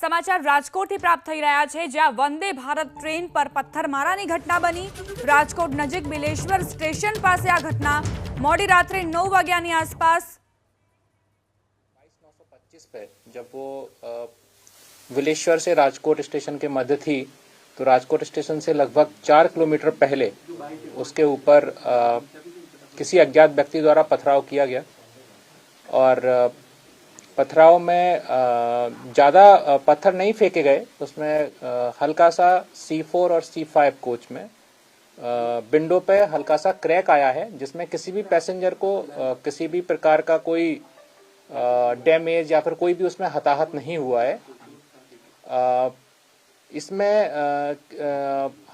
સમાચાર રાજકોટથી પ્રાપ્ત થઈ રહ્યા છે, જ્યાં વંદે ભારત ટ્રેન પર પથ્થરમારાની ઘટના બની। રાજકોટ નજીક બિલેશ્વર સ્ટેશન પાસે આ ઘટના મોડી રાત્રે 9 વાગ્યાની આસપાસ 22/9/25 पे जब वो बिलेश्वर से राजकोट स्टेशन के मध्य थी तो राजकोट स्टेशन से लगभग 4 किलोमीटर पहले उसके ऊपर किसी अज्ञात व्यक्ति द्वारा पथराव किया गया और पथराव में ज़्यादा पत्थर नहीं फेंके गए। उसमें हल्का सा C4 और C5 कोच में विंडो पे हल्का सा क्रैक आया है, जिसमें किसी भी पैसेंजर को किसी भी प्रकार का कोई डैमेज या फिर कोई भी उसमें हताहत नहीं हुआ है। इसमें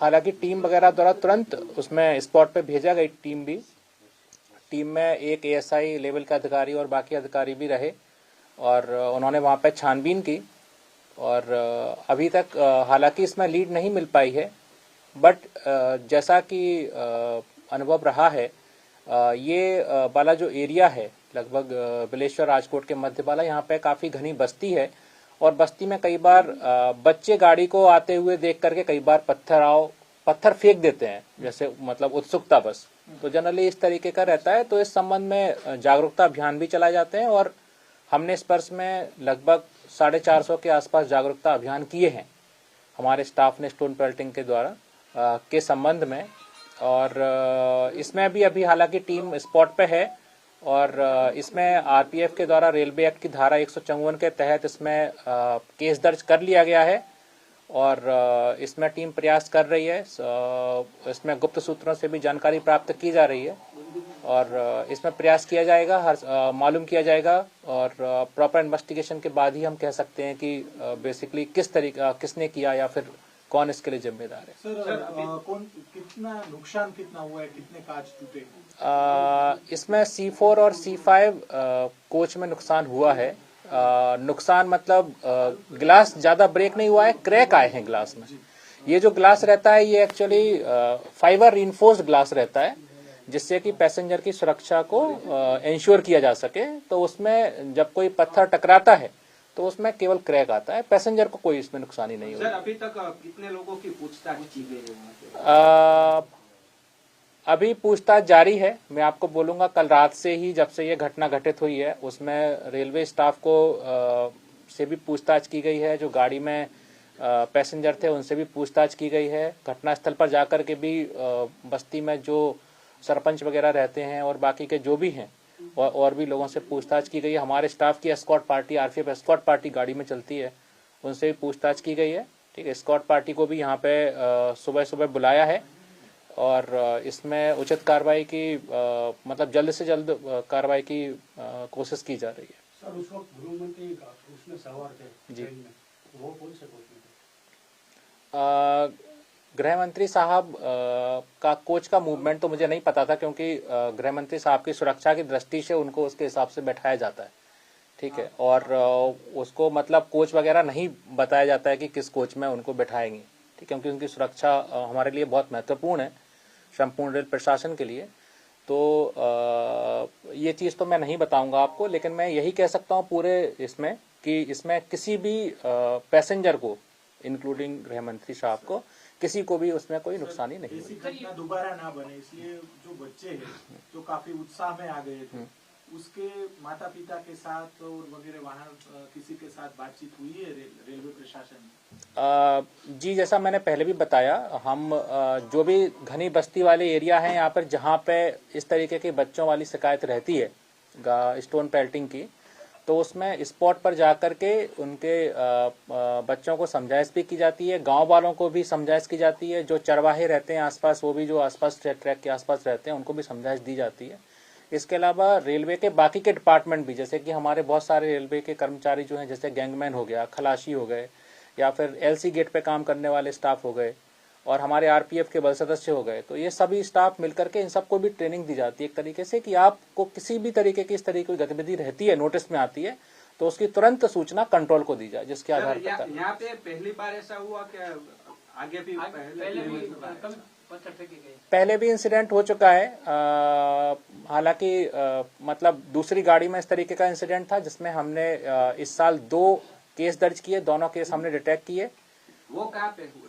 हालांकि टीम वगैरह द्वारा तुरंत उसमें स्पॉट पे भेजा गई। टीम में एक ASI लेवल का अधिकारी और बाकी अधिकारी भी रहे और उन्होंने वहाँ पे छानबीन की और अभी तक हालांकि इसमें लीड नहीं मिल पाई है, बट जैसा कि अनुभव रहा है ये वाला जो एरिया है लगभग बिलेश्वर राजकोट के मध्य वाला, यहाँ पे काफ़ी घनी बस्ती है और बस्ती में कई बार बच्चे गाड़ी को आते हुए देख करके कई बार पत्थर फेंक देते हैं, जैसे मतलब उत्सुकता बस। तो जनरली इस तरीके का रहता है। तो इस संबंध में जागरूकता अभियान भी चलाए जाते हैं और हमने इस वर्ष में लगभग 450 के आसपास जागरूकता अभियान किए हैं हमारे स्टाफ ने स्टोन पेल्टिंग के द्वारा के संबंध में। और इसमें भी अभी हालांकि टीम स्पॉट पे है और इसमें RPF के द्वारा रेलवे एक्ट की धारा 154 के तहत इसमें केस दर्ज कर लिया गया है और इसमें टीम प्रयास कर रही है। इसमें गुप्त सूत्रों से भी जानकारी प्राप्त की जा रही है और इसमें प्रयास किया जाएगा, मालूम किया जाएगा और प्रॉपर इन्वेस्टिगेशन के बाद ही हम कह सकते हैं कि बेसिकली किसने किया या फिर कौन इसके लिए जिम्मेदार है। सर कितना नुकसान कितना हुआ है, कितने कांच टूटे? इसमें C4 और C5 कोच में नुकसान हुआ है। नुकसान मतलब ग्लास ज्यादा ब्रेक नहीं हुआ है, क्रैक आए हैं ग्लास में। ये जो ग्लास रहता है ये एक्चुअली फाइबर रिइंफोर्स्ड ग्लास रहता है, जिससे कि पैसेंजर की सुरक्षा को इंश्योर किया जा सके। तो उसमें जब कोई पत्थर टकराता है तो उसमें केवल क्रैक आता है, पैसेंजर को कोई इसमें नुकसानी नहीं होगी। सर अभी तक कितने लोगों की पूछताछ की गई है? अभी पूछताछ जारी है। मैं आपको बोलूंगा कल रात से ही जब से ये घटना घटित हुई है उसमें रेलवे स्टाफ को से भी पूछताछ की गई है। जो गाड़ी में पैसेंजर थे उनसे भी पूछताछ की गई है। घटनास्थल पर जाकर के भी बस्ती में जो सरपंच वगैरह रहते हैं और बाकी के जो भी हैं और भी लोगों से पूछताछ की गई है। हमारे स्टाफ की escort party RPF escort party गाड़ी में चलती है, उनसे भी पूछताछ की गई है। ठीक है, एस्कॉर्ट पार्टी को भी यहाँ पे सुबह सुबह बुलाया है और इसमें उचित कार्रवाई की मतलब जल्द से जल्द कार्रवाई की कोशिश की जा रही है। सर उस वक्त गृहमंत्री उसमें सवार थे जी, वो कौन से कोच में थे? गृह मंत्री साहब का कोच का मूवमेंट तो मुझे नहीं पता था, क्योंकि गृह मंत्री साहब की सुरक्षा की दृष्टि से उनको उसके हिसाब से बैठाया जाता है। ठीक है, और उसको मतलब कोच वगैरह नहीं बताया जाता है कि किस कोच में उनको बैठाएंगे। ठीक, क्योंकि उनकी सुरक्षा हमारे लिए बहुत महत्वपूर्ण है, संपूर्ण रेल प्रशासन के लिए। तो ये चीज़ तो मैं नहीं बताऊंगा आपको, लेकिन मैं यही कह सकता हूँ पूरे इसमें कि इसमें किसी भी पैसेंजर को इंक्लूडिंग गृह मंत्री साहब को किसी को भी उसमें कोई नुकसानी नहीं हुई। घटना दोबारा ना बने इसलिए जो बच्चे हैं जो काफी उत्साह में आ गए थे उसके माता पिता के साथ और वगैरह वहाँ किसी के साथ बातचीत हुई है रेलवे प्रशासन? जी, जैसा मैंने पहले भी बताया, हम जो भी घनी बस्ती वाले एरिया हैं यहाँ पर जहाँ पे इस तरीके के बच्चों वाली शिकायत रहती है स्टोन पेल्टिंग की, तो उसमें स्पॉट पर जाकर के उनके बच्चों को समझाइश भी की जाती है, गांव वालों को भी समझाइश की जाती है, जो चरवाहे रहते हैं आसपास वो भी जो आसपास ट्रैक के आसपास रहते हैं उनको भी समझाइश दी जाती है। इसके अलावा रेलवे के बाकी के डिपार्टमेंट भी, जैसे कि हमारे बहुत सारे रेलवे के कर्मचारी जो हैं, जैसे गैंगमैन हो गया, खलासी हो गए या फिर LC गेट पे काम करने वाले स्टाफ हो गए और हमारे RPF के बल सदस्य हो गए, तो ये सभी स्टाफ मिलकर के इन सबको भी ट्रेनिंग दी जाती है एक तरीके से कि आपको किसी भी तरीके की इस तरीके की गतिविधि रहती है, नोटिस में आती है, तो उसकी तुरंत सूचना कंट्रोल को दी जाए, जिसके आधार पर। यहाँ पे पहली बार ऐसा हुआ क्या? आगे भी पहले भी इंसिडेंट हो चुका है। हालांकि मतलब दूसरी गाड़ी में इस तरीके का इंसिडेंट था जिसमें हमने इस साल 2 केस दर्ज किए, दोनों केस हमने डिटेक्ट किए। वो कहाँ पे हुए?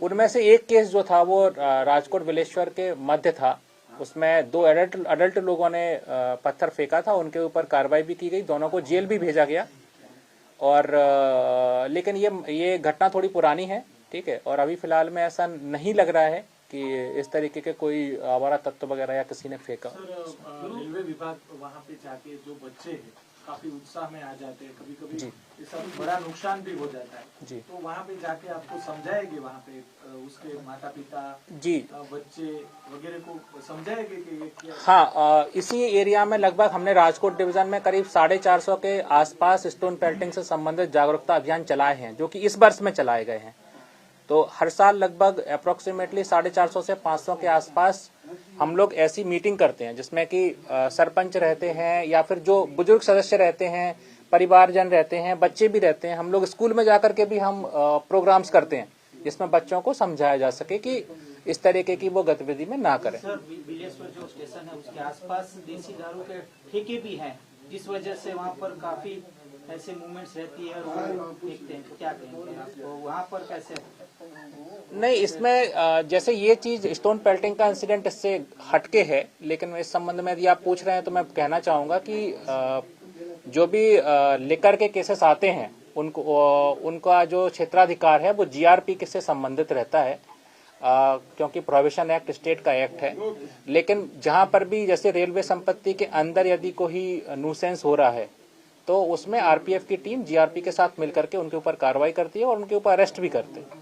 उनमें से एक केस जो था वो राजकोट बिलेश्वर के मध्य था, उसमें 2 अडल्ट लोगों ने पत्थर फेंका था, उनके ऊपर कार्रवाई भी की गई, दोनों को जेल भी भेजा गया। और लेकिन ये घटना थोड़ी पुरानी है, ठीक है, और अभी फिलहाल में ऐसा नहीं लग रहा है कि इस तरीके के कोई आवारा तत्व वगैरह या किसी ने फेंका। सर रेलवे विभाग वहाँ पे जाके जो बच्चे हैं काफी उत्साह में आ जाते हैं, कभी कभी इसका बड़ा नुकसान भी हो जाता है जी। तो वहाँ पे जाके आपको समझाएंगे, वहाँ पे उसके माता पिता जी बच्चे वगैरह को समझाएंगे कि ये क्या? हाँ, इसी एरिया में लगभग हमने राजकोट डिवीजन में करीब 450 के आसपास स्टोन पेल्टिंग से संबंधित जागरूकता अभियान चलाए हैं, जो कि इस वर्ष में चलाए गए हैं। तो हर साल लगभग अप्रोक्सीमेटली 450 से 500 के आसपास हम लोग ऐसी मीटिंग करते हैं, जिसमें कि सरपंच रहते हैं या फिर जो बुजुर्ग सदस्य रहते हैं, परिवारजन रहते हैं, बच्चे भी रहते हैं। हम लोग स्कूल में जाकर के भी हम प्रोग्राम्स करते हैं, जिसमें बच्चों को समझाया जा सके कि इस तरीके की वो गतिविधि में ना करें। सर बिलेश्वर जो स्टेशन है उसके आसपास देसी दारू के ठेके भी हैं, जिस वजह से वहाँ पर काफी ऐसे मूवमेंट्स रहती है और वो देखते हैं, तो क्या कहेंगे आप? तो वहाँ पर कैसे? नहीं, इसमें जैसे ये चीज स्टोन पेल्टिंग का इंसिडेंट इससे हटके है, लेकिन इस संबंध में यदि आप पूछ रहे हैं तो मैं कहना चाहूंगा कि जो भी लिकर के केसेस आते हैं उनका जो क्षेत्राधिकार है वो जीआरपी से संबंधित रहता है, क्योंकि प्रोहिबिशन एक्ट स्टेट का एक्ट है। लेकिन जहां पर भी जैसे रेलवे संपत्ति के अंदर यदि कोई न्यूसेंस हो रहा है तो उसमें आरपीएफ की टीम जीआरपी के साथ मिलकर के उनके ऊपर कार्रवाई करती है और उनके ऊपर अरेस्ट भी करते हैं।